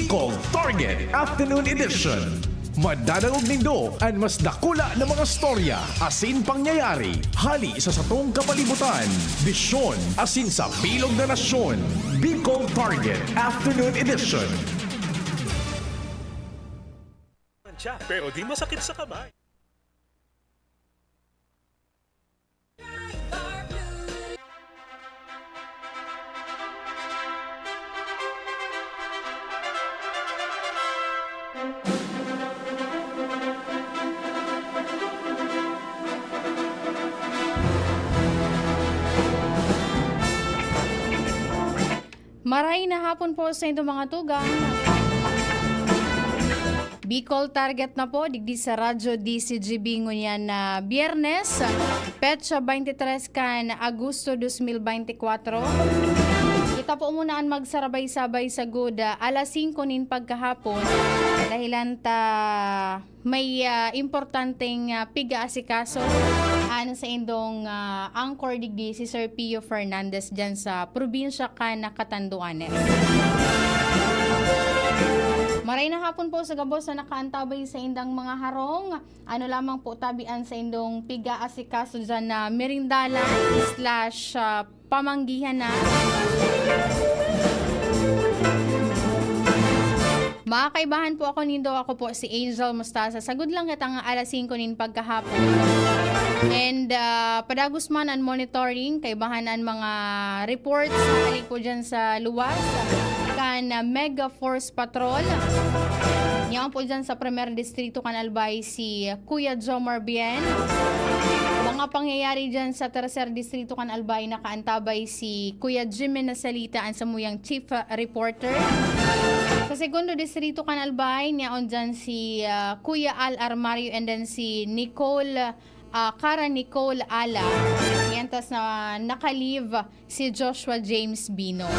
Bicol Target Afternoon Edition. Madadalog nindo ang mas dakula na mga storya, asin pangyayari, hali sa satong kapalibutan, bisyon, asin sa bilog na nasyon. Bicol Target Afternoon Edition. Pero di masakit sa kamay. Maray na hapon po sa inyong mga tugang. Bicol Target na po, digdi sa Radyo DCGB ngunyan na Biyernes, Petsa 23 kan Agosto 2024. Kita po muna ang magsarabay-sabay sa Goda alas 5 nin pagkahapon dahilan ta may importanteng piga-asikaso sa indong angkor digdi si Sir Pio Fernandez dyan sa probinsya kan Catanduanes. Maray na hapon po sa gabos na nakaantabay sa indang mga harong. Ano lamang po tabian sa indong piga-asikaso dyan na merindala / pamanggihan na. Mga kaibahan po ako nindo, ako po si Angel Mustasa. Sagud lang kitang alas 5 nin pagkahapon. And padagos man ang monitoring, kaibahan ang mga reports halik po dyan sa luwas. Kan Mega Force Patrol. Yan po dyan sa Primer Distrito kan Albay si Kuya Jomar Bien. Mga pangyayari dyan sa Tercer Distrito kan Albay nakaantabay si Kuya Jimmy Nasalita ang samuyang Chief Reporter. Sa Segundo Distrito kan Albay, niyaon dyan si Kuya Al Armario and then si Nicole Cara Nicole Ala. Yan tas na nakalive si Joshua James Bino.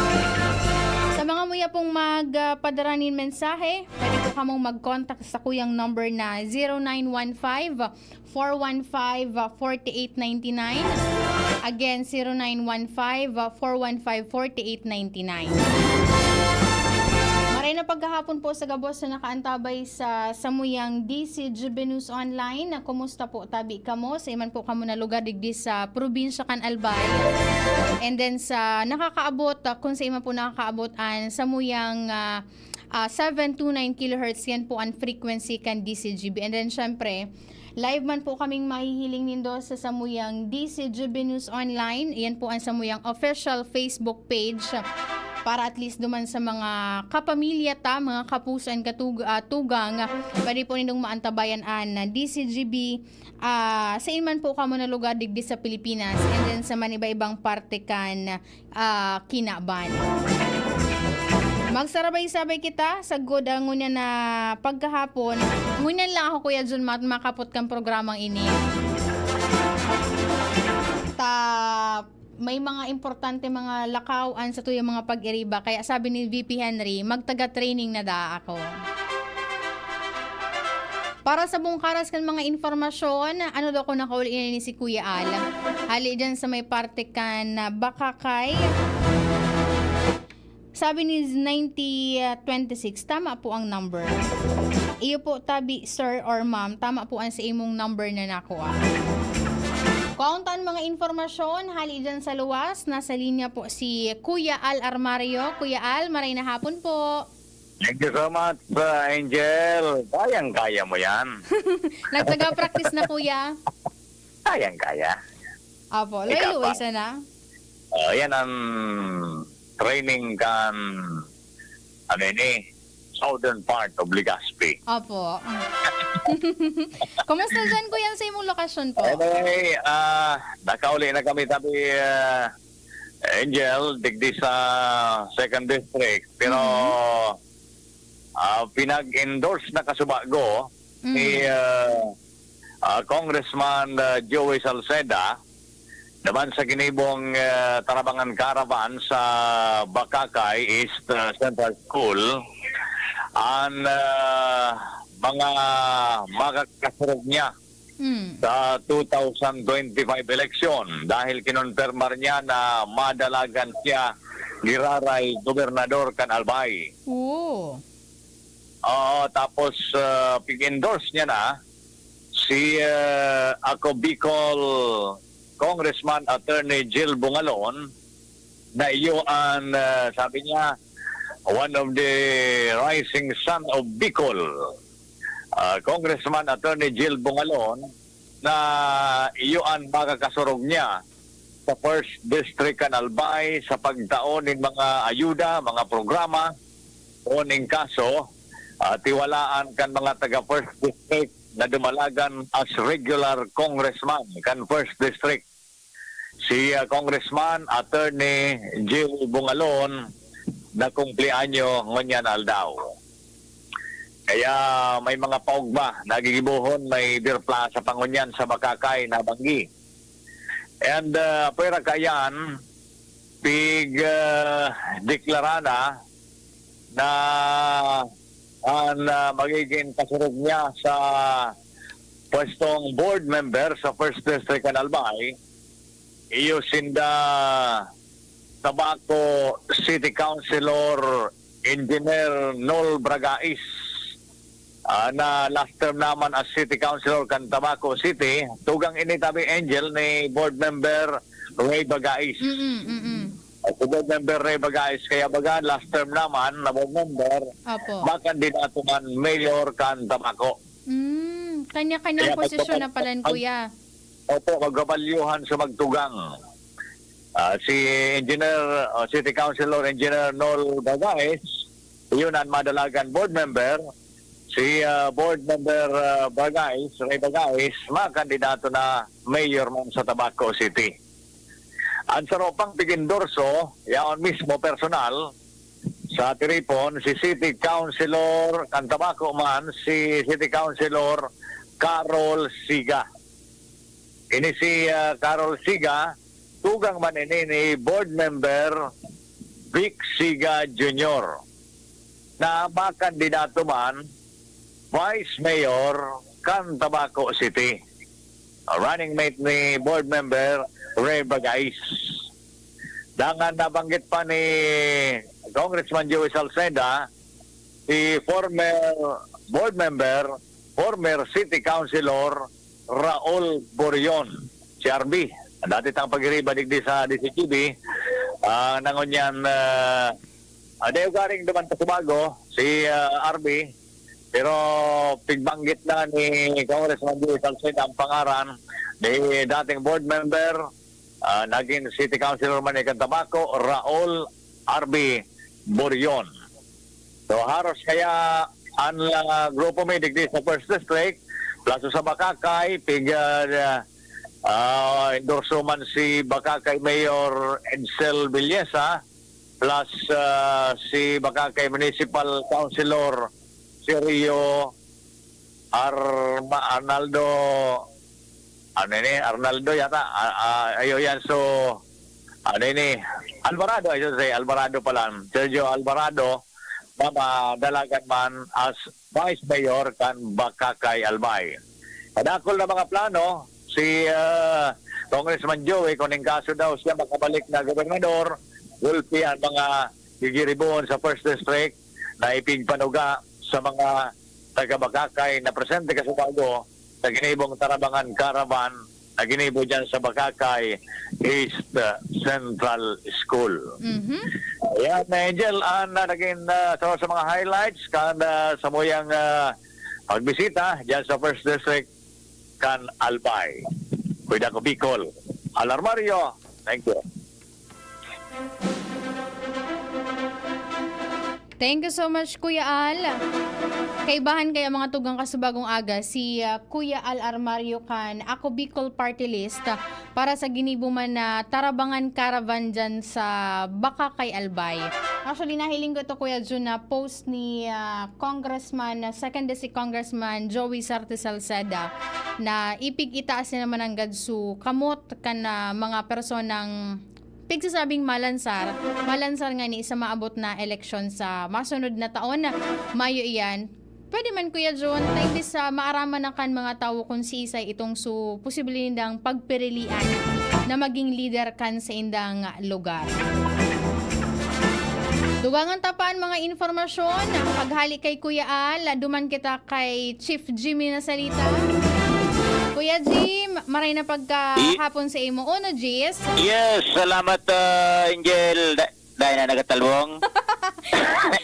Sa mga muya pong magpadaranin mensahe, pwede po kamong mag-contact sa kuyang number na 0915-415-4899. Again, 0915-415-4899. Maray na pagkahapon po sa gabos na nakaantabay sa samuyang DCGB News Online. Kumusta po tabi kamo sa iman po kamo na lugar digdi sa probinsya kan Albay. And then sa nakakaabot, kung sa iman po nakakaabot ang samuyang 729 kHz, yan po ang frequency kan DCGB. And then syempre, live man po kaming mahihiling nindo sa samuyang DCGB News Online. Yan po ang samuyang official Facebook page. Para at least duman sa mga kapamilya mga kapusan, tugang, pwede po nindong maantabayan na DCGB sa iman po kamo na lugar digdi sa Pilipinas and then sa man iba-ibang parte kan kinaban. Magsarabay-sabay kita sa Goda ngunya na pagkahapon. Ngunyan lang ako Kuya John makapot kang programang ini. May mga importante mga lakawan sa tuyang mga pag-iriba. Kaya sabi ni VP Henry, magtaga-training na da ako. Para sa bungkaras kan mga informasyon, ano daw ko nakauli ni si Kuya Al. Hali dyan sa may parte kan Bakakay. Sabi ni 9026, tama po ang number. Iyo po tabi sir or ma'am, tama po ang sa imong number na nakuha. Kauntan mga informasyon, hali dyan sa luwas. Nasa linya po si Kuya Al Armario. Kuya Al, maray na hapon po. Thank you so much, Angel. Kayang-kaya mo yan. Nagtaga-practice na Kuya. Kayang-kaya. Apo, luway-luway sana. Yan ang training kan, southern part of Legazpi. Apo. Kumusta dyan Kuya sa imong lokasyon po? Anyway, nakauli na kami sabi, Angel, digdi sa second district. Pero pinag-endorse na kasubago ni Congressman Joey Salceda naman sa ginibong Tarabangan Caravan sa Bakakay East Central School ang mga makakasurog niya sa 2025 election dahil kinonfirmar niya na madalagan siya giraray gobernador kan Albay. Oo. Tapos pig-endorse niya na si ako Bicol Congressman Attorney Jill Bungalon na iyo ang sabi niya one of the rising son of Bicol. Congressman Attorney Jill Bungalon na iyo ang makakasurog niya sa First District Albay sa pagtaon ng mga ayuda, mga programa o ning kaso tiwalaan kan mga taga First District na dumalagan as regular congressman kan First District. Si Congressman Attorney Jill Bungalon na kumpleanyo ngunyan aldaw. Kaya may mga paugba nagigibuhon may birpla sa pangunyan sa Bakakay na Banggi. And pwera kayan pig deklarada na ang magiging kasurog niya sa pwestong board member sa First District Albay. Iyo sinda Tabaco City Councilor Engineer Nol Bragais na last term naman as City Councilor kan Tabaco City. Tugang initabi Angel ni board member Ray Bagais. Si board member Ray Bagais kaya baga last term naman na board member makandidato man mayor kan Tabaco. Kanya-kanyang posisyon na pala kuya. Opo, magabalyuhan sa magtugang. Si Engineer, City Councilor Engineer Nol Bagais, yun ang madalagan board member. Si board member Bagais, Ray Bagais, makandidato na mayor man sa Tabaco City. Ang saropang pigindorso, yaon mismo personal, sa Tiripon, si City Councilor, kan Tabaco man, si City Councilor Carol Siga. Ini si Carol Siga, tugang man ini ni board member Vic Siga Jr. na makandidato man Vice Mayor kan Tabaco City. Running mate ni board member Ray Bagais. Dangan nabanggit pa ni Congressman Joey Salceda, si former board member, former City Councilor Raul Borion, si RB. Dati tang pag-iriba digdi sa DCTV, nangon yan, adayo garing naman sa Subago, si RB, pero pigbanggit na ni Congressman Joey Salceda ang pangaran ni dating board member, naging City Councilor man ni Tabaco, Raul RB Borion. So haros kaya ang grupo may digdi sa First District, plus sa Bakakay, endorso man si Bakakay Mayor Edsel Villesa, plus si Bakakay Municipal Councilor Sergio Arnaldo yata, ayo yan, so Alvarado, I should say, Alvarado pala, Sergio Alvarado, na madalagan man as Vice Mayor kan Bakakay Albay. Kadakol na mga plano, si Congressman Joey, kung yung kaso daw siya makabalik na gobernador, gulpi ang mga gigiribon sa First District na ipigpanuga sa mga taga-Bakakay na presente ka sa Bago sa ginibong Tarabangan Caravan na ginibo dyan sa Bakakay East Central School. Ayan, Angel, naging sa mga highlights kan sa muyang pagbisita dyan sa First District kan Albay. Kuya ko Bicol. Alarmario, thank you. Thank you so much, Kuya Al. Kaibahan kaya mga tugang kasubagong aga si Kuya Al Armario kan Ako Bicol Party List para sa ginibo man na Tarabangan Caravan dyan sa Bakakay Albay. Actually, nahiling ko ito, Kuya Jun, na post ni Congressman, Second District Congressman Joey Sarte Salceda na ipig itaas na naman ang gadsu kamot kan mga personang pigsasabing malansar nga ni isa maabot na eleksyon sa masunod na taon na Mayo iyan. Pwede man, Kuya John, na hindi sa maaraman na kan mga tao kung si Isay itong posibilidad ng pagpirilian na maging leader kan sa indang lugar. Dugangan tapaan mga informasyon, paghali kay Kuya Al, duman kita kay Chief Jimmy na salita. Kuya Jim, maray na pagkahapon sa imo. Uno, Jis. Yes, salamat Angel. Dahil na nagatalbong.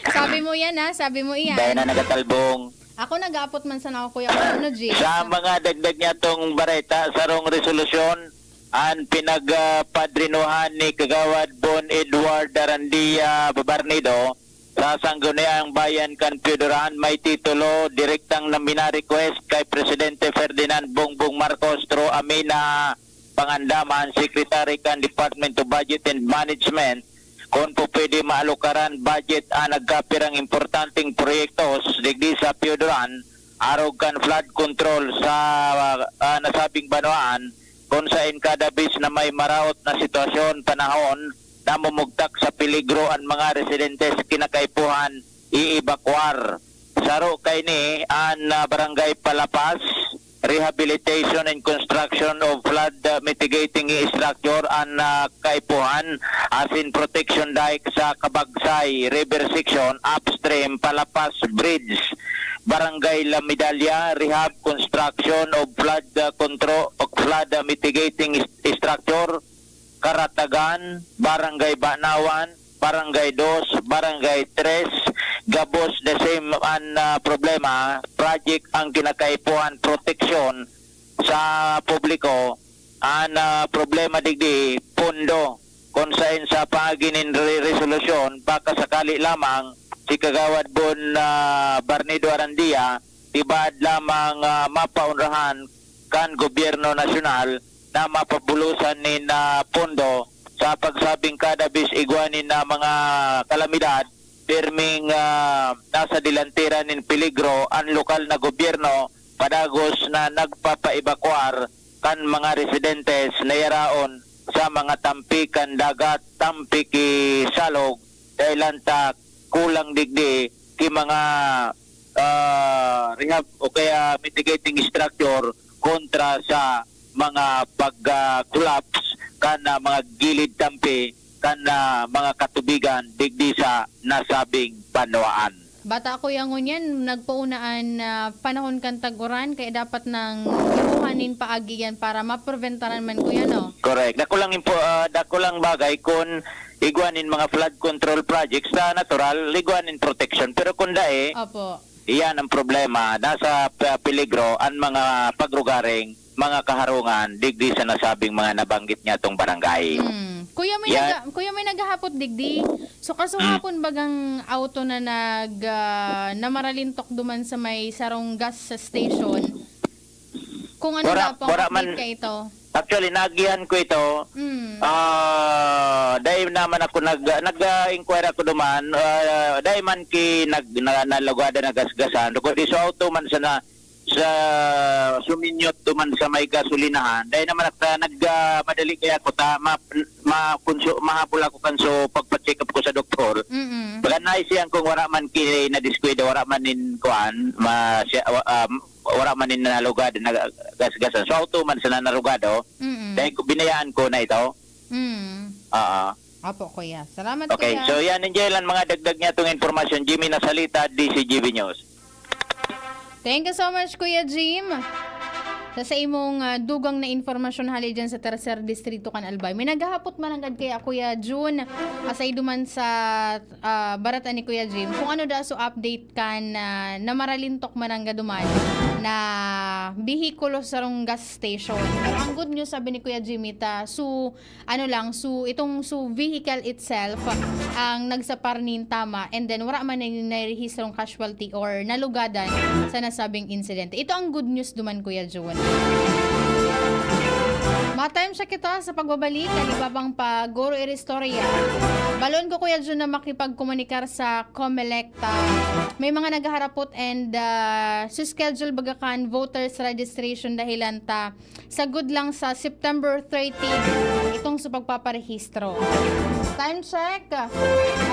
Sabi mo yan ha, sabi mo iyan. Dahil na nagatalbong. Ako nag-aapot man sana ako Kuya Uno, Jis. Sa mga dagdag niya tong bareta, sarong resolusyon, ang pinagpadrinuhan ni Kagawad Bon Edward Darandia Babarnido sa Sangguniang Bayan Kanpyudoran may titulo direktang na mina-request kay Presidente Ferdinand Bongbong Marcos through Amina Pangandaman, Secretary kan Department of Budget and Management, kung po pwede maalukaran budget ang nagkapirang importanteng proyektos digdi sa Pyudoran arog kan flood control sa nasabing banwaan kung saan kada bis na may maraot na sitwasyon panahon na mumugtak sa peligro ang mga residentes kinakaipuhan iibakwar. Saro kay ni ang barangay Palapas, rehabilitation and construction of flood mitigating structure ang kaipuhan as in protection dike sa Kabagsay River section upstream Palapas Bridge. Barangay La Medalla, rehab construction of flood control of flood mitigating structure, Karatagan, Barangay Banawan, Barangay 2, Barangay 3, Gabos the same problema, project ang kinakaipuhan protection sa publiko, ang problema digdi, pondo, kung saan sa paginin resolusyon, baka sakali lamang si Kagawad Bon Barnido Arandia, tibad lamang mapaunrahan kan gobyerno nasyonal na mapabulusan ni na pondo sa pagsabing kada bis igwanin na mga kalamidad, pirming nasa dilantira nin peligro ang lokal na gobyerno padagos na nagpapaibakwar kan mga residentes na yaraon sa mga tampikan dagat, tampiki salog, dahil ta kulang digdi ki mga rehab o kaya mitigating structure kontra sa mga pag-collapse kana mga gilid tampi kana mga katubigan digdi sa nasabing banwaan. Bata ko yung ngunyan, nagpaunaan panahon kan taguran, kaya dapat nang ibuhanin paagi yan para mapreventaran man ko yan, no? Correct. Dako lang bagay kung igwanin mga flood control projects sa natural, igwanin protection. Pero kung dae, Opo. iyan ang problema. Nasa peligro ang mga pagrugaring, mga kaharungan, digdi sa nasabing mga nabanggit niya tong barangay. Kuya may naghahapot digdi. So kasuhapon bagang auto na namaralintok duman sa may sarong gas sa station. Kung ano Wara- daw pong wara update man- ka ito. Actually, nagihan ko ito. Dahil naman ako nag-inquire ako duman, dahil man ki nalugada na gasgasan. Kundi so auto man sa suminyot duman sa may gasolinahan. Dahil naman nagmadali kaya ako mahapol ako kanso pagpa-check up ko sa doktor. Baga naisiyan kung wala man ki na diskwida, wala man nin kuan, wala man nin nalugad na gasgasan. So auto man sa narugado. Dahil binayaan ko na ito. Apo, kuya. Salamat, Okay, kuya. so yan Angel, mga dagdag niya itong informasyon. Jimmy Nasalita, DCGV News. Thank you so much, Kuya Jim. Sa imong dugang na informasyon hali dyan sa Tercer Distrito kan Albay. May naghahapot man agad kaya Kuya June. Asay duman sa baratan ni Kuya Jim. Kung ano da so update kan na maralintok man ang gaduman na bihikulo sa rong gas station. Pero ang good news sabi ni Kuya Jimmy itong vehicle itself ang nagsaparnin tama, and then wala man na-rehistrong casualty or nalugadan sa nasabing incident. Ito ang good news duman, Kuya June. Ma-time siya kita sa pagbabalik, kalibabang pa Goro Iristorya. Balon ko, Kuya Jun, na makipagkomunikar sa COMELEC. May mga naghaharapot and schedule bagakan voters registration dahilan sa good lang sa September 30 itong sa pagpaparehistro. Time check.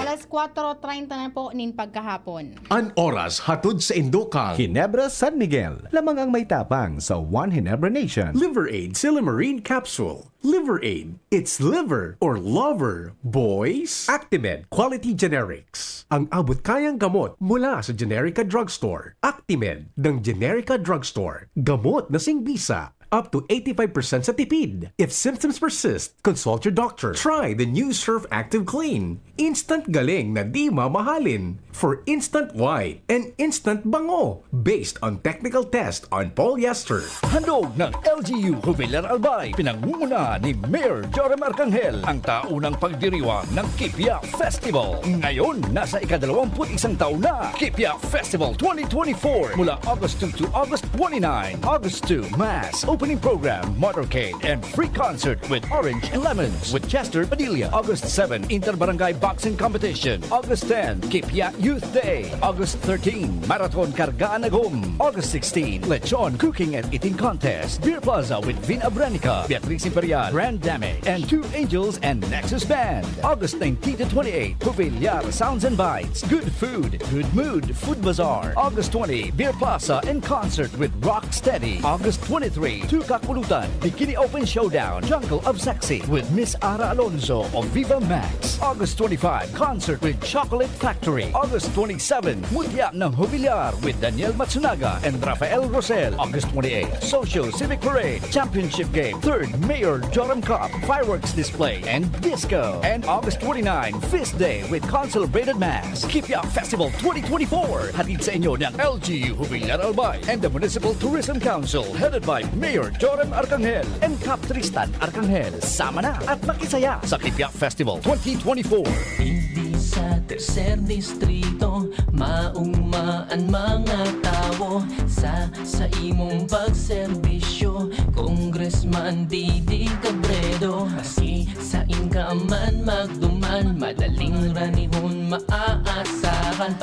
Alas 4:30 na po nin pagkahapon. An oras hatod sa Indokang. Ginebra San Miguel, lamang ang may tapang sa One Ginebra Nation. Liver Aid Silimarine Capsule. Liver Aid. It's liver or lover, boys. Actimed Quality Generics. Ang abot kayang gamot mula sa Generica Drugstore. Actimed ng Generica Drugstore. Gamot na singbisa. Up to 85% sa tipid. If symptoms persist, consult your doctor. Try the new Surf Active Clean. Instant galing na di mamahalin. For instant white and instant bango. Based on technical test on polyester. Handog ng LGU Jubilar Albay, pinangunguna ni Mayor Joram Arcangel ang taunang pagdiriwang ng Kipia Festival. Ngayon, nasa ika-21 taon na, Kipia Festival 2024 mula August 2 to August 29. August 2, Mass, opening program, motorcade, and free concert with Orange and Lemons with Chester Padilla. August 7, Inter-Barangay Boxing Competition. August 10, Kipia Youth Day. August 13, Marathon Kargaan Agum. August 16, Lechon Cooking and Eating Contest. Beer Plaza with Vin Abranica, Beatriz Imperial, Grand Damage, and Two Angels and Nexus Band. August 19 to 28, Jubilar Sounds and Bites. Good food, good mood, Food Bazaar. August 20, Beer Plaza and concert with Rock Steady. August 23, Tukak Pulutan, Bikini Open Showdown, Jungle of Sexy with Miss Ara Alonso of Viva Max. August 25, concert with Chocolate Factory. August 27, Mutya ng Jubilar with Daniel Matsunaga and Rafael Rosel. August 28, Social Civic Parade, Championship Game, 3rd Mayor Joram Cup, Fireworks Display, and Disco. And August 29, Feast Day with Consolidated Mass. Kipia Festival 2024, hatid sa inyo ng LGU Jubilar Albay and the Municipal Tourism Council headed by Mayor Joram Arcangel and Cap Tristan Arcangel. Sama na at makisaya sa Kipia Festival 2024. Hindi sa tercer distrito maungmaan mga tao sa imong pagserbisyo. Congressman Didi Cabredo, asi sa inkaman magduman, madaling ranihon maaasahan.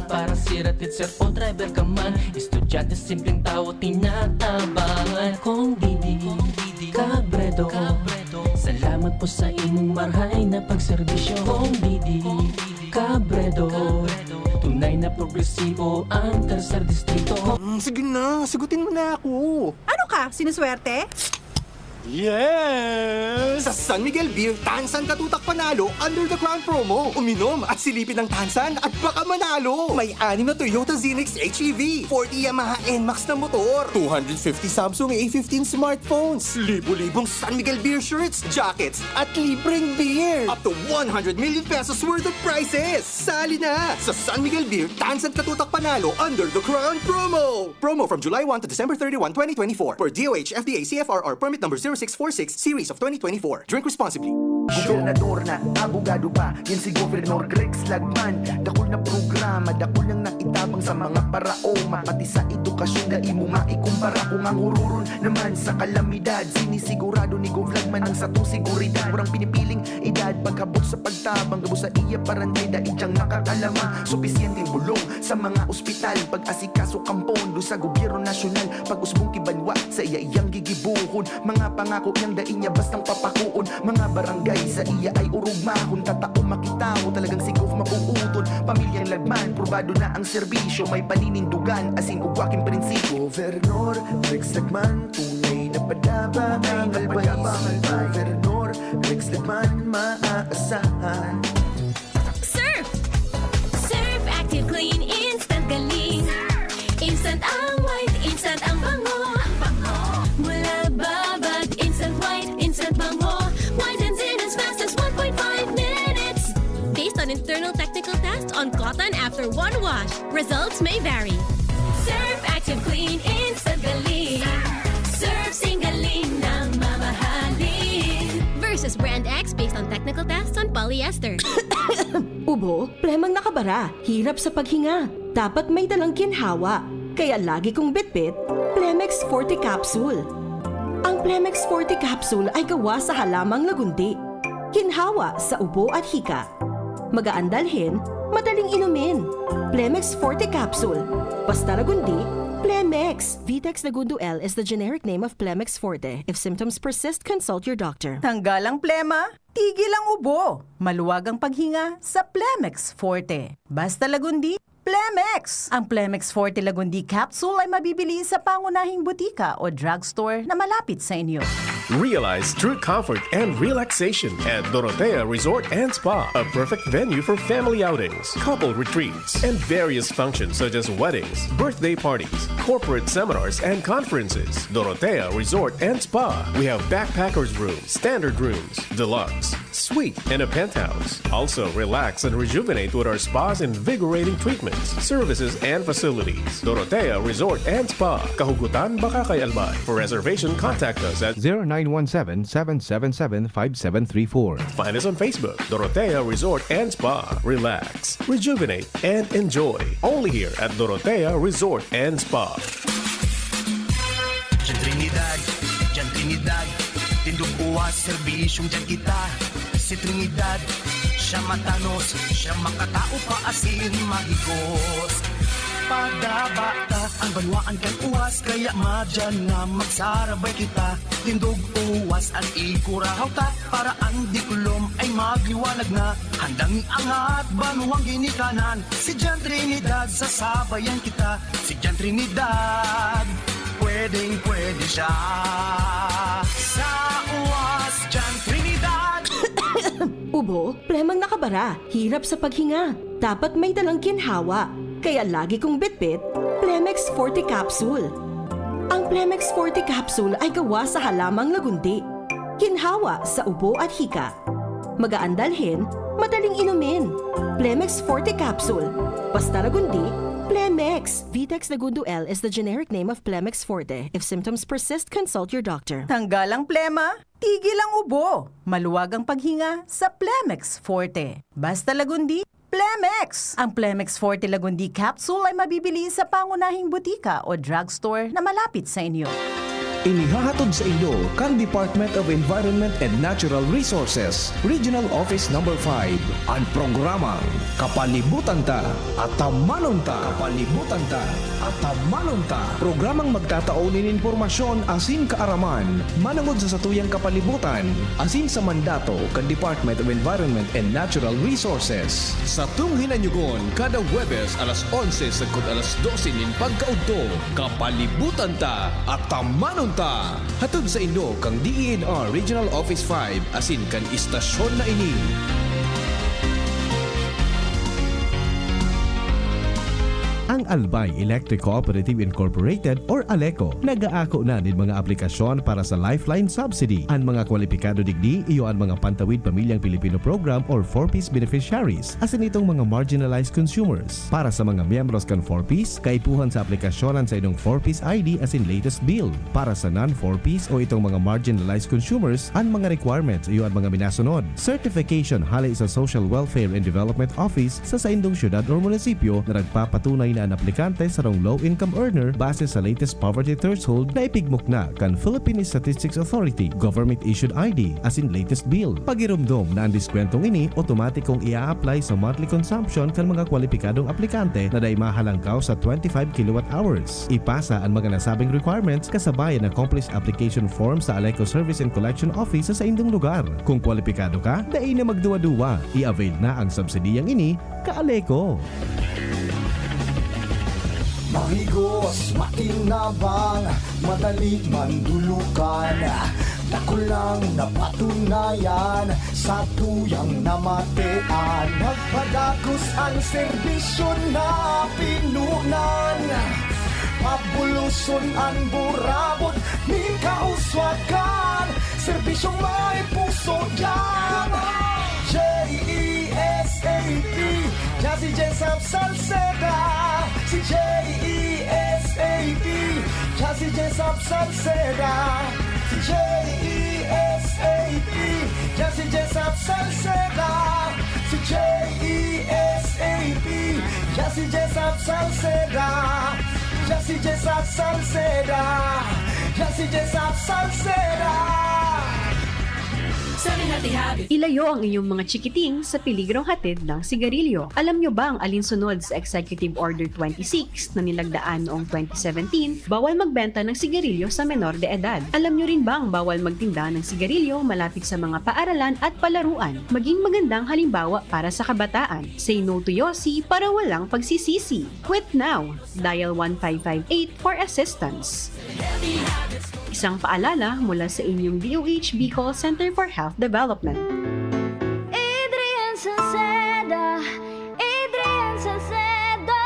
Para siratid sir o driver ka man, estudyante simpleng tao tinatabangan. Kung Didi Cabredo, salamat po sa imong marhay na pagserbisyo. Kung Didi Cabredo, tunay na progresibo ang tercer distrito. Sige na, sagutin mo na ako. Ano ka? Sinuswerte? Yes! Sa San Miguel Beer, Tansan Katutak Panalo under the Crown promo. Uminom at silipin ng Tansan at baka manalo. May 6 na Toyota Zenix HEV, 40 Yamaha NMAX na motor, 250 Samsung A15 smartphones, libo-libong San Miguel Beer shirts, jackets, at libreng beer. Up to 100 million pesos worth of prizes. Sali na sa San Miguel Beer, Tansan Katutak Panalo under the Crown promo. Promo from July 1 to December 31, 2024 per DOH FDA CFRR permit number 0646 series of 2024. Drink responsibly. Gobernador na, abogado pa, yan si Gobernador Greg Slagman. Dakol na programa, dakol lang nakitabang sa mga paraoma. Pati sa edukasyon, da imo maikumpara. Kung ang ururon naman sa kalamidad, sinisigurado ni Govlagman ang satong seguridad. Warang pinipiling edad, pagkabot sa pagtabang, gabo sa iya paranday, da idyang makakalama. Supisyenteng bulong sa mga ospital, pag-asikaso kampondo sa gobyerno nasyonal. Pag-usbong kibanwa sa iya iyang gigibuhon, mga pangako niyang daing niya bastang papakuon. Mga barangay sa iya ay urugma, kung tatao makitaw talagang si Gov mapuuton. Pamilyang Lagman, probado na ang serbisyo, may paninindugan asin ugwaking prinsipyo. Gobernador Rex Lagman, tunay na padaba ang albay. Gobernador Rex Lagman, maaasahan. Surf! Surf Active Clean Instant Galing. Instant ang white, instant ang bango. Mula babad, instant white, instant bango. Whitens in as fast as 1.5 minutes. Based on internal technical tests on cotton after one wash, results may vary. Surf Active Clean Instant Galing. Surf sing galing ng mamahalin. Versus Brand X based on technical tests on polyester. Ubo, plemang nakabara, hirap sa paghinga. Dapat may dalang ginhawa. Kaya lagi kong bitbit, Plemex Forte Capsule. Ang Plemex Forte Capsule ay gawa sa halamang lagundi. Ginhawa sa ubo at hika. Magaan dalhin, madaling inumin. Plemex Forte Capsule. Basta lagundi, Plemex. Vitex Lagundo L is the generic name of Plemex Forte. If symptoms persist, consult your doctor. Tanggalang plema, tigil ang ubo. Maluwag ang paghinga sa Plemex Forte. Basta Lagundi, Plemex! Ang Plemex Forte Lagundi Capsule ay mabibili sa pangunahing butika o drugstore na malapit sa inyo. Realize true comfort and relaxation at Dorotea Resort and Spa, a perfect venue for family outings, couple retreats, and various functions such as weddings, birthday parties, corporate seminars, and conferences. Dorotea Resort and Spa. We have backpackers rooms, standard rooms, deluxe, suite, and a penthouse. Also, relax and rejuvenate with our spa's invigorating treatments, services, and facilities. Dorotea Resort and Spa, Kahugutan, Bakakay, Albay. For reservation, contact us at 0917-777-5734. Find us on Facebook, Dorotea Resort and Spa. Relax, rejuvenate, and enjoy. Only here at Dorotea Resort and Spa. Diyan Trinidad, tindog uwas, serbisyong dyan kita. Si Trinidad, siya matanos, siya makatao pa asin mahigos. Padabata, ang banwaan kan uwas, kaya madyan nga magsarabay kita. Tindog uwas, ang ikurahaw ta, para ang dikulom ay magliwanag na. Handang iangat, banuang ginikanan, si Diyan Trinidad, sasabayan kita. Si Diyan Trinidad, pwedeng-pwede siya. Sa uwas, Diyan Trinidad. Ubo, plemang nakabara, hirap sa paghinga. Dapat may dalang ginhawa. Kaya lagi kong bitbit, Plemex Forte Capsule. Ang Plemex Forte Capsule ay gawa sa halamang lagundi. Ginhawa sa ubo at hika. Magaan dalhin, madaling inumin. Plemex Forte Capsule. Basta lagundi, Plemex. Vitex Lagundo L is the generic name of Plemex Forte. If symptoms persist, consult your doctor. Tanggal ang plema, tigil ang ubo. Maluwag ang paghinga sa Plemex Forte. Basta Lagundi, Plemex! Ang Plemex Forte Lagundi Capsule ay mabibili sa pangunahing butika o drugstore na malapit sa inyo. Inihahatod sa inyo kan Department of Environment and Natural Resources, Regional Office No. 5, ang programang Kapalibutan Ta at Tamanon Ta. Kapalibutan Ta at Tamanon Ta. Programang magtataunin informasyon asin kaaraman, manangod sa satuyang kapalibutan, asin sa mandato kan Department of Environment and Natural Resources. Sa tunghinanyugon, kada Huwebes alas 11 sagkod alas 12 nin pagkaudto, Kapalibutan Ta at Tamanon Ta. Hatod sa inyo kang DENR Regional Office 5 asin kan istasyon na ini. Ang Albay Electric Cooperative Incorporated or ALECO nagaako na din mga aplikasyon para sa Lifeline Subsidy. Ang mga kwalipikado digdi iyo ang mga Pantawid Pamilyang Pilipino Program or 4Ps beneficiaries asin itong mga marginalized consumers. Para sa mga miyembros kan 4Ps, kaipuhan sa aplikasyonan sa inong 4Ps ID asin latest bill. Para sa non-4Ps o itong mga marginalized consumers, ang mga requirements iyo ang mga minasunod. Certification hali sa Social Welfare and Development Office sa indong syudad o munisipyo na nagpapatunay na ang aplikante sa rong low-income earner base sa latest poverty threshold na ipigmok na kan Philippine Statistics Authority government-issued ID asin latest bill. Pagirumdom na ang diskwentong ini otomatikong ia-apply sa monthly consumption kan mga kwalipikadong aplikante na day mahalangkaw sa 25 kilowatt-hours. Ipasa ang mga nasabing requirements kasabayan ng accomplished application form sa ALECO Service and Collection Office sa indong lugar. Kung kwalipikado ka, dai na magduwa-duwa. I-avail na ang subsidiyang ini ka ALECO. Mahigos, makinabang, madali mandulukan. Dako lang napatunayan sa tuyang namatean. Nagpadagos ang serbisyo na pinunan. Pabuluson ang burabot, nin kauswagan. Serbisyong may puso yan. J-E-S-A-P, Jazzy Jessup Salceda. Si J-E-S-A-P, Jazzy Jessup Salceda. Si J-E-S-A-P, Jazzy Jessup Salceda. Si J-E-S-A-P, Jazzy Jessup Salceda. Jazzy Jessup Salceda. Jazzy Jessup Salceda. Ilayo ang inyong mga chikiting sa peligrong hatid ng sigarilyo. Alam nyo ba ang alinsunod sa Executive Order 26 na nilagdaan noong 2017, bawal magbenta ng sigarilyo sa menor de edad? Alam nyo rin ba ang bawal magtinda ng sigarilyo malapit sa mga paaralan at palaruan? Maging magandang halimbawa para sa kabataan. Say no to Yossi para walang pagsisisi. Quit now. Dial 1558 for assistance. Isang paalala mula sa inyong DOH Bicol Center for Health Development. Adrian Salceda, Adrian Salceda.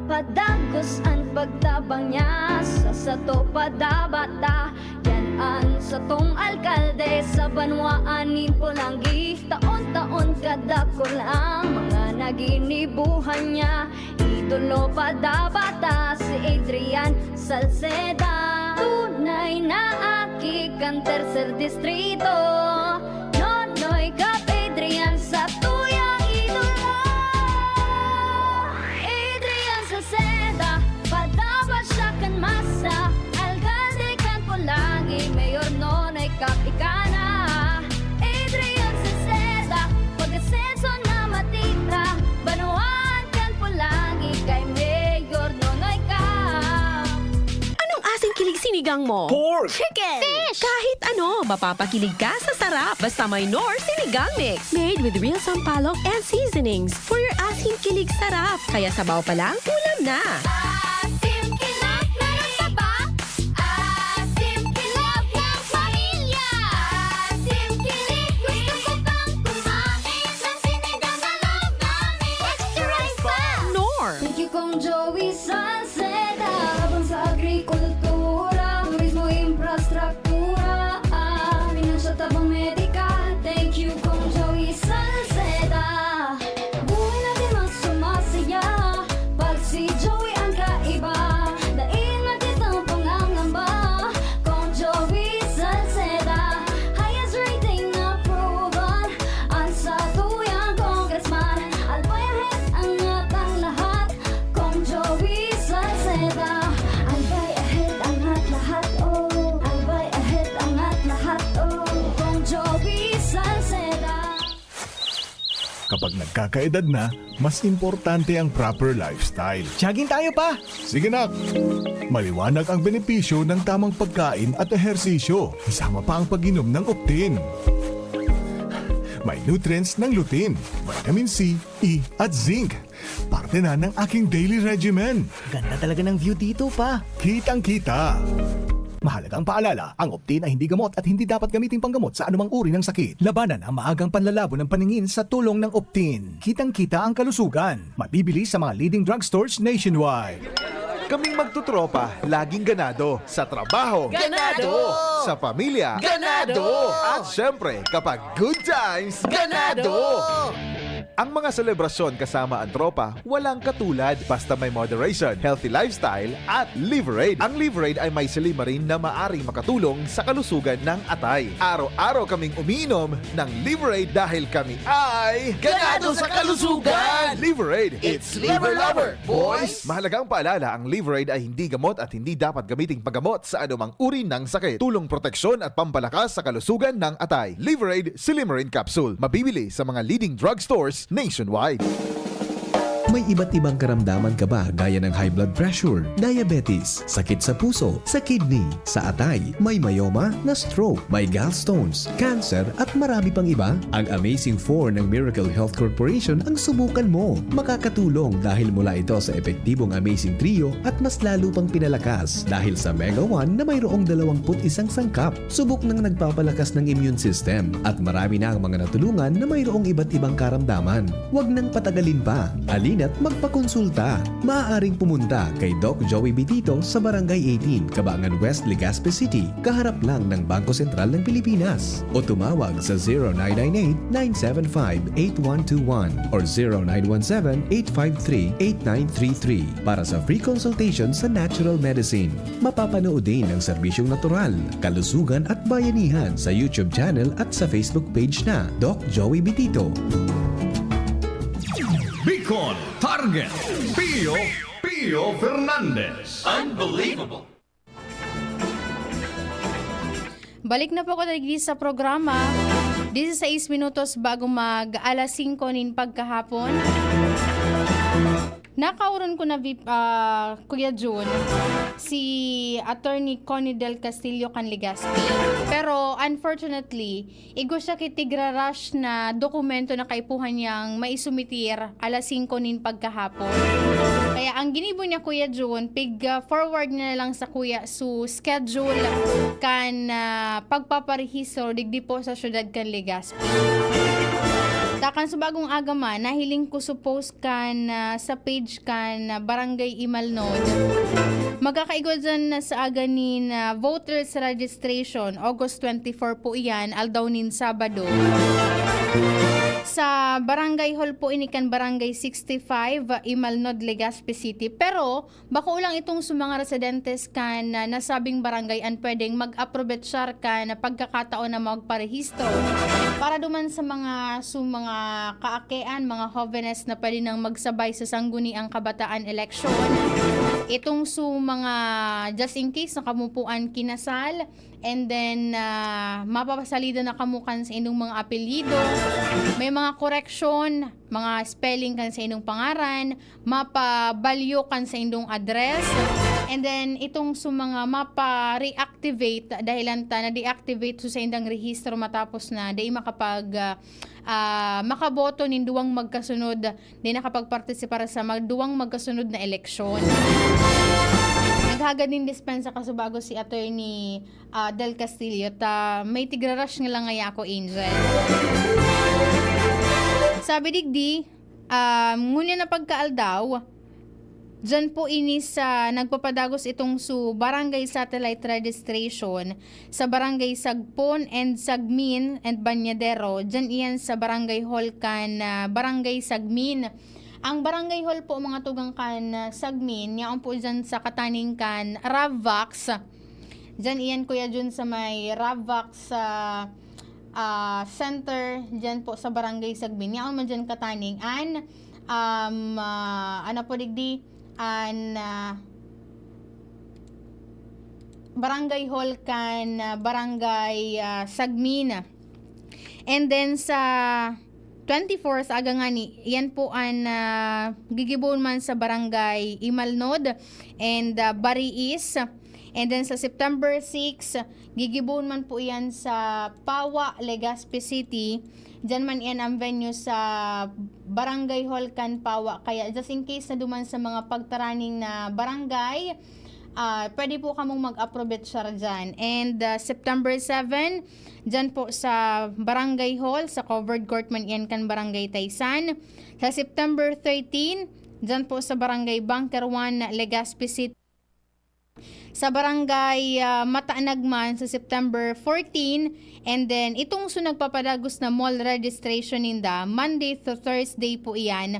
Padagos ang pagtabang niya sa sato padabata. Yan ang satong alkalde sa banwaan ni Pulangi. Taon-taon kadako lang mga naginibuhan niya. Idolo padabata si Adrian Salceda. Tunay na aki kang tercer distrito. Nonoy kap Adrian sa tuyang idolo. Adrian Salceda, padabat siya kan masa. Alcalde kan Pulangi, mayor nonoy kap ikana. Adrian Salceda, pag-asenso na matita. Banuan kan Pulangi, kay mayor nonoy kap. Anong asing kilig sinigang mo? Pork! Chicken! Fish! Kahit ano, mapapakilig ka sa sarap. Basta may Nor Sinigang Mix. Made with real sampalok and seasonings for your asing kilig sarap. Kaya sabaw pa lang, ulam na. Asim kinap na nasaba. Asim kinap ng pamilya. Asim kilig, gusto ko pang kumain ng sinigang na love namin. Extra rice pa! Nor! Thank you kong Joey Salceda. Habang sa agrikultura, turismo, infrastruktura, finansya, tabang medikal. Thank you kong Joey Salceda. Buhay natin mas sumasaya pag si Joey ang kaiba. Dahil natin ang pangangamba kong Joey Salceda. Highest rating na proven ang sa tuyang congressman. Albayahes ang atang lahat kong Joey Salceda. Albay ahead ang lahat, oh. Albay ahead ang lahat, oh. Kong Joey Salceda. Kapag nagkakaedad na, mas importante ang proper lifestyle. Jogging tayo pa! Sige nak! Maliwanag ang benepisyo ng tamang pagkain at ehersisyo. Isama pa ang pag-inom ng Optin. May nutrients ng lutein, vitamin C, E at zinc. Parte na ng aking daily regimen. Ganda talaga ng view dito pa. Kitang-kita. Mahalagang paalala, ang Optin ay hindi gamot at hindi dapat gamitin panggamot sa anumang uri ng sakit. Labanan ang maagang panlalabo ng paningin sa tulong ng Optin. Kitang-kita ang kalusugan. Mabibili sa mga leading drugstores nationwide. Kaming magtutropa, laging ganado. Sa trabaho, Ganado! Sa pamilya, Ganado! At syempre, kapag good times, ganado! Ang mga selebrasyon kasama ang tropa, walang katulad basta may moderation, healthy lifestyle at Liverade. Ang Liverade ay may silimarin na maaring makatulong sa kalusugan ng atay. Araw-araw kaming umiinom ng Liverade dahil kami ay Ganado sa kalusugan! Liverade, It's Liver Lover, boys! Mahalagang paalala, ang Liverade ay hindi gamot at hindi dapat gamiting paggamot sa anumang uri ng sakit. Tulong proteksyon at pampalakas sa kalusugan ng atay. Liverade Silimarin Capsule. Mabibili sa mga leading drugstores nationwide. May iba't ibang karamdaman ka ba gaya ng high blood pressure, diabetes, sakit sa puso, sa kidney, sa atay, may myoma na stroke, may gallstones, cancer at marami pang iba? Ang Amazing 4 ng Miracle Health Corporation ang subukan mo. Makakatulong dahil mula ito sa epektibong Amazing Trio at mas lalo pang pinalakas dahil sa Mega 1 na mayroong 21 sangkap. Subok ng nagpapalakas ng immune system at marami na ang mga natulungan na mayroong iba't ibang karamdaman. Huwag nang patagalin pa. At magpakonsulta. Maaaring pumunta kay Doc Joey Bitito sa Barangay 18, Cabangan West, Legazpi City, kaharap lang ng Bangko Sentral ng Pilipinas. O tumawag sa 0998-975-8121 or 0917-853-8933 para sa free consultation sa natural medicine. Mapapanood din ang serbisyong natural, kalusugan at bayanihan sa YouTube channel at sa Facebook page na Doc Joey Bitito. Bicol Target Pio Fernandez. Unbelievable! Balik na po ko dito sa programa. 16 minutos bago mag alas 5 nin pagkahapon. Nakauron ko na Kuya June si Attorney Connie Del Castillo Canligaspi. Pero unfortunately, igo siya kitigrarush na dokumento na kaipuhan niyang maisumitir alas 5 nin pagkahapon. Kaya ang ginibo niya Kuya June, forward na lang sa Kuya su schedule kan pagpaparehistro digdi po sa syudad Canligaspi. Takan sa bagong agama, nahiling ko suppose kan sa page kan Barangay Imalnod. Magkakaigod dyan sa aganin voters registration, August 24 po iyan, aldaw nin Sabado. Sa Barangay Hall po inikan Barangay 65, Imalnod, Legazpi City. Pero, bako lang itong mga residentes kan nasabing barangay an pwedeng mag-approbate siya kan pagkakataon na magparehistro. Para duman sa mga kaakean, mga hovenes na pwede nang magsabay sa sangguniang kabataan election. Itong mga just in case na kamupuan kinasal, and then mapapasalida na kamukan sa inyong mga apelyido, may mga correction, mga spelling kan sa inyong pangaran, mapabalyo kan sa inyong address, and then itong mga mapa-reactivate dahilan ta na deactivate sa inyong rehistro matapos na di makapag makaboto nin duwang magkasunod, di nakapagpartisipar sa duwang magkasunod na eleksyon. Naghagad din dispensa kasubago si Attorney Del Castillo may tigrarush nga lang ngaya ako, Angel. Sabi digdi, ngunya na pagkaaldaw, dyan po ini sa nagpapadagos itong barangay satellite registration sa barangay Sagpon and Sagmin and Banyadero. Dyan iyan sa barangay hall kan barangay Sagmin. Ang barangay hall po mga tugang kan Sagmin, yaon po dyan sa kataning kan Ravvax. Dyan iyan Kuya Jun sa may Ravvax center, dyan po sa barangay Sagmin. Yaon man dyan kataning ano po digdi, barangay hall kan barangay Sagmin. And then sa 24 sa aga nga ni, yan po ang gigibon man sa barangay Imalnod and Bariis. And then sa September 6, gigibon man po yan sa Pawa, Legazpi City. Diyan man yan ang venue sa Barangay Hall kan Pawa. Kaya just in case na duman sa mga pagtaraning na barangay, pwede po kamong mag-approbate siya dyan. And September 7, dyan po sa Barangay Hall, sa covered court man yan kan Barangay Taysan. Sa September 13, dyan po sa Barangay Bunker 1, Legazpi City. Sa Barangay Mataanagman sa September 14, and then itong nagpapadagos na mall registration ninda, Monday to Thursday po iyan.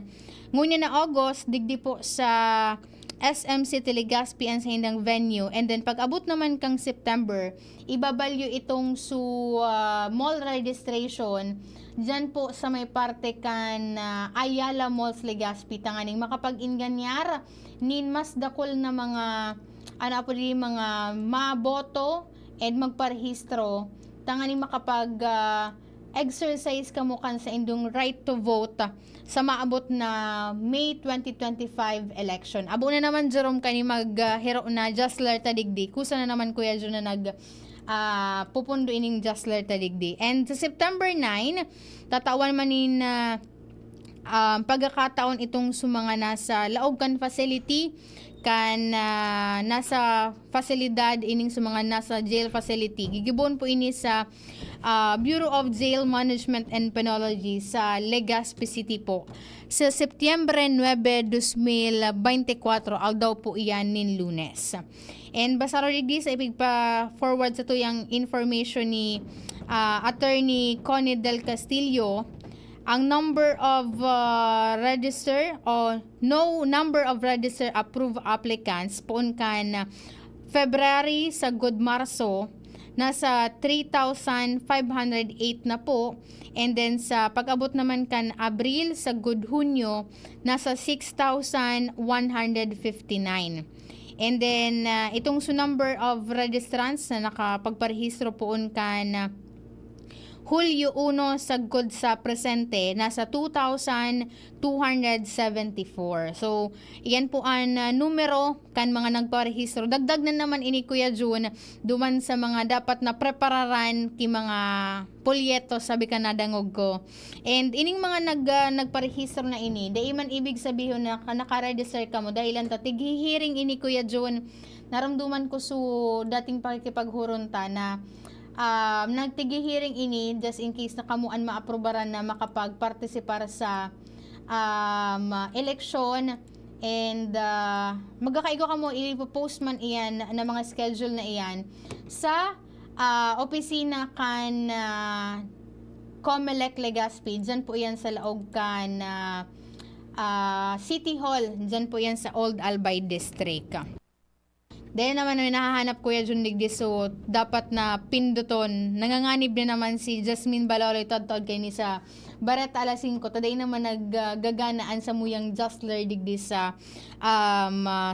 Ngunya na August, digdi po sa SM City Legazpi ang sa hindang venue. And then pag abot naman kang September, ibabalyo itong mall registration dyan po sa may parte kan Ayala Malls Legazpi. Tanganing makapag-inganyar nin mas dakol na mga mga maboto and magparehistro. Tanganing makapag exercise kamukan sa indong right to vote sa maabot na May 2025 election. Abo na naman Jerome kani maghero na Justler Tadigdi. Kusa na naman Kuya Jun na pupundo ining Justler Tadigdi. And sa September 9, tatawan manin pagkakataon itong mga nasa Laogan facility kan nasa fasilidad ining mga nasa jail facility. Gigibon po ini sa Bureau of Jail Management and Penology sa Legazpi City po. Sa Setyembre 9, 2024, aldaw po iyan nin Lunes. And basaro digdi sa ipigpa-forward sa tuyang information ni Attorney Connie Del Castillo, ang number of register o no number of register approved applicants poon kan February sa good Marso nasa 3,508 na po, and then sa pag-abot naman kan Abril sa good Hunyo nasa 6,159. And then itong number of registrants na nakapagparehistro poon kan Hulyo 1 sagkod sa presente nasa 2,274. So, iyan po ang numero kan mga nagparehistro. Dagdag na naman ini Kuya June duman sa mga dapat na prepararan ki mga polyeto sabi ka nadangog ko. And ining mga nagparehistro na ini, dahil man ibig sabihin na nakaregister ka mo dahil ang tatighihiring ini Kuya June, naramduman ko su dating pakikipaghurunta na nagtigihiring ini just in case na kamuan maaprobaran na makapagpartisipar sa eleksyon and magkakaigo ka mo ipopost man iyan na mga schedule na iyan sa opisina kan Comelec Legazpi. Dyan po yan sa laog kan City Hall. Dyan po yan sa Old Albay District. Dahil naman may nahahanap Kuya Jun Digdi, so dapat na pinduton. Nanganganib na naman si Jasmine Baloloy Todtod kay ni sa Bareta alas 5. Taday naman naggaganaan sa muyang Justler Digdi sa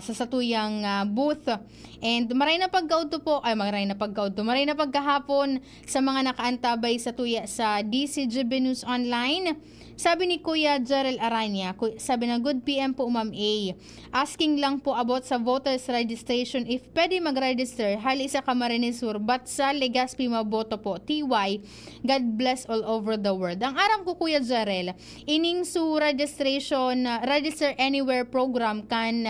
satuyang booth. And maray na pagkahapon sa mga nakaantabay sa tuya sa DCGB News Online. Sabi ni Kuya Jarel Aranya, sabi na good PM po Ma'am A. Asking lang po about sa voters registration if pwede mag-register hali sa Camarines Sur but sa Legazpi maboto po. TY, God bless all over the world. Ang aram ko Kuya Jarel, ining su registration, register anywhere program kan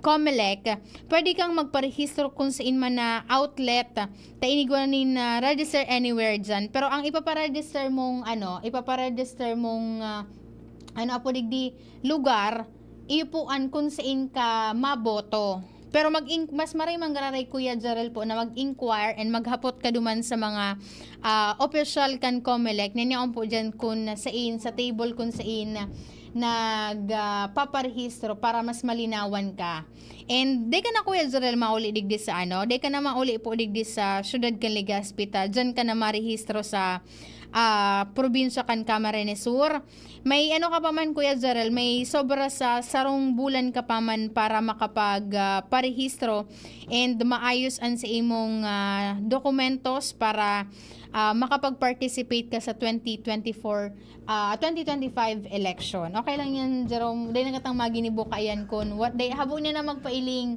Comelec, pwede kang magparehistro kung saan man na outlet tainigwanin na register anywhere dyan. Pero ang ipaparegister mong digdi lugar, ipuan kung saan ka maboto. Pero mas maray mangararay Kuya Jarel po na mag-inquire and maghapot ka duman sa mga official kan Comelec. Nanyaon po dyan kung saan sa table kung saan nagpaparehistro para mas malinawan ka. And di ka na Kuya Jarel mauli digdi sa di ka na mauli po digdi sa syudad kan Legazpi. Dyan ka na marehistro sa probinsya kan Camarines Sur. May ka pa man Kuya Jarel, may sobra sa sarong bulan ka pa man para makapag-parehistro and maayos an sa imong dokumentos para makapag-participate ka sa 2025 election. Okay lang yan, Jerome. Dahil nagatang maginibo kayan kun what day habo niya na magpailing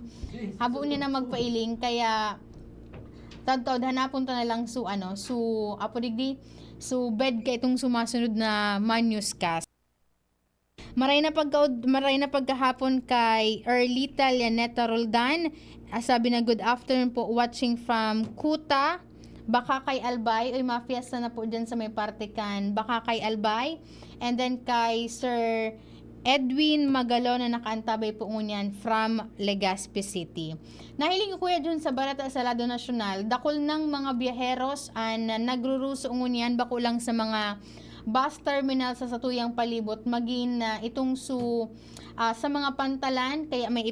kaya tagtod hanapon ta na lang su bed ka itong sumasunod na newscast. Maray na pagkahapon kay Erlita Lianeta Roldan. Sabi na good afternoon po watching from Kuta. Baka kay Albay, oy mafiesta na po dyan sa may parte kan Baka kay Albay. And then kay Sir Edwin Magalon na nakaantabay po ngunyan from Legazpi City. Nahiling ko Kuya dyan sa Barata sa Lado Nasyonal, dakol ng mga biyaheros an nagruruso ngunyan bako lang sa mga bus terminal sa satuyang palibot maging itong sa mga pantalan kaya may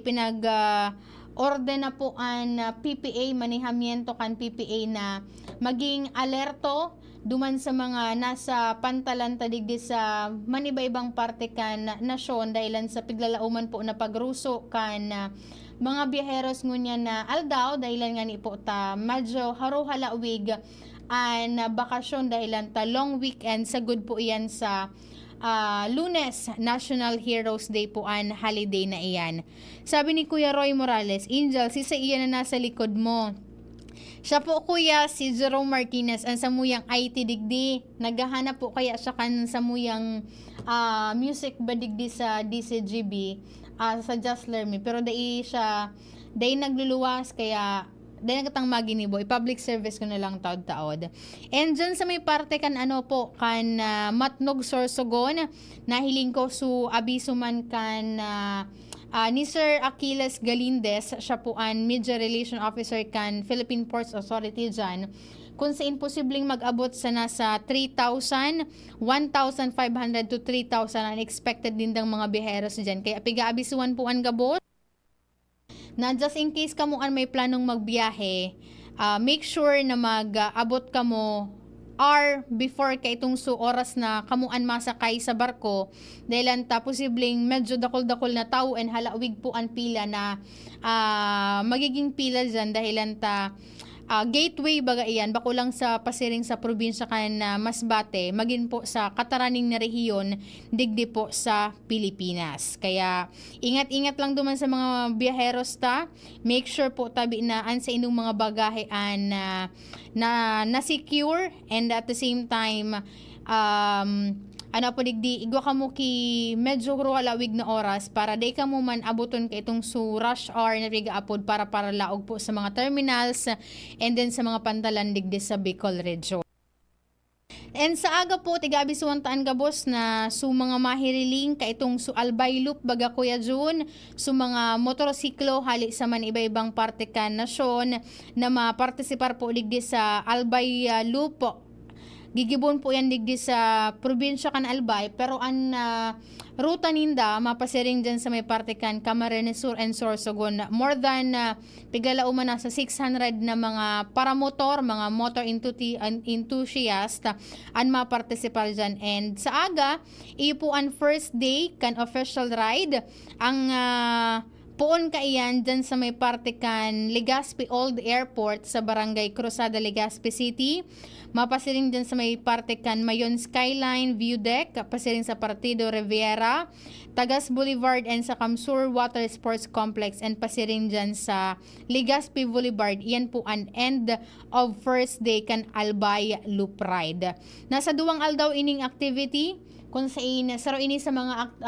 orden na po ang PPA, manihamiento kan PPA na maging alerto duman sa mga nasa pantalan tadigdi sa maniba-ibang parte kan nasyon dahilan sa piglalauman po na pagruso kan mga biyaheros ngunya na aldaw dahilan nga ni po ta medyo haruhalawig an bakasyon dahilan ta long weekend sa good po iyan sa Lunes, National Heroes Day po an holiday na iyan. Sabi ni Kuya Roy Morales, Angel, sa iyan na nasa likod mo. Siya po Kuya, si Jerome Martinez, ang samuyang IT digdi. Naghahanap po kaya siya kan samuyang music ba digdi sa DCGB, sa Just Learn Me. Pero dahil nagluluwas, kaya dahil nakatang maginibo, public service ko na lang taod-taod. And dyan sa may parte kan Matnog Sorsogon, nahiling ko su abiso man kan ni Sir Achilles Galindez, siya po ang Media Relation Officer kan Philippine Ports Authority dyan, kung sa imposibleng mag-abot sa nasa 3,000, 1,500 to 3,000 ang expected din ng mga biheros dyan. Kaya piga-abisuan po ang gabot na just in case kamo may planong magbiyahe, make sure na mag-abot kamo hour before kay itong oras na kamuan masakay sa barko dahil anta posibleng medyo dakol-dakol na tao and halawig po ang pila na magiging pila dyan dahil anta gateway baga iyan bako lang sa pasiring sa probinsya kan Masbate magin po sa kataraning na rehiyon digdi po sa Pilipinas. Kaya ingat-ingat lang duman sa mga biyaheros ta. Make sure po tabi na an sa inyong mga bagahe na secure and at the same time ano po digdi igwa ka mo ki medyo halawig na oras para day ka mo man abuton ka itong rush hour na biga apod para laog po sa mga terminals and then sa mga pantalan digdi sa Bicol Region. And sa aga po, tigabi suwantaan gabos na mga mahiriling ka itong Albay Loop baga Kuya June, mga motorsiklo hali sa man iba-ibang parte kan nasyon na mapartisipar po digdi sa Albay Loop po. Gigibon po yan digdi sa probinsya kan Albay pero ang ruta ninda mapasiring dyan sa may parte kan Camarines Sur and Sorsogon. More than pigala umana sa 600 na mga paramotor, mga motor enthusiast ang mapartisipar dyan. And sa aga, po ang first day kan official ride ang poon ka iyan dyan sa may parte kan Legazpi Old Airport sa Barangay Cruzada, Legazpi City. Mapasiring dyan sa may parte kan Mayon Skyline View Deck, pasiring sa Partido Riviera, Tagas Boulevard and sa Kamsur Water Sports Complex and pasiring dyan sa Legazpi Boulevard. Iyan po ang end of first day kan Albay Loop Ride. Nasa duwang aldaw ining activity kung sa ini sa mga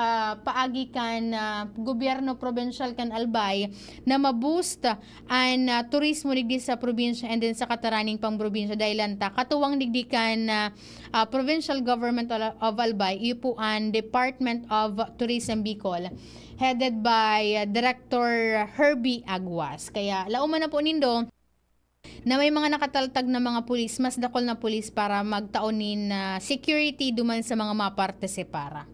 paagi kan gobyerno provincial kan Albay na maboost ang turismo digdi sa probinsya and then sa kataraning pang probinsya dahil anta katuwang digdi kan provincial government of Albay ipo ang Department of Tourism Bicol headed by Director Herbie Aguas. Kaya lauman na po nindo na may mga nakataltag na mga pulis, mas dakol na pulis para magtaonin security duman sa mga mapartisipara.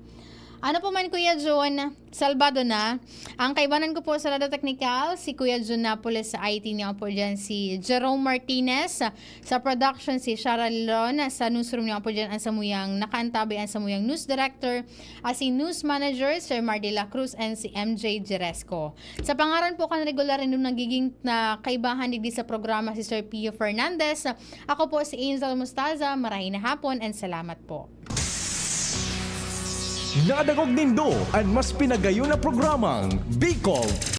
Ano po man Kuya John, salbado na. Ang kaibanan ko po sa Rada Technical, si Kuya John Napoles sa IT niya po dyan, si Jerome Martinez. Sa production, si Shara Lilon. Sa newsroom niya po dyan, ang samuyang nakaantabi, ang samuyang news director. Si news manager, Sir Mar de la Cruz, and si MJ Jeresco. Sa pangaran po kan regular rin nagiging na kaibahan digdi sa programa si Sir Pio Fernandez. Ako po si Angel Mustaza. Marahing na hapon and salamat po. Nadagog nindo ang mas pinagayon na programang Bicol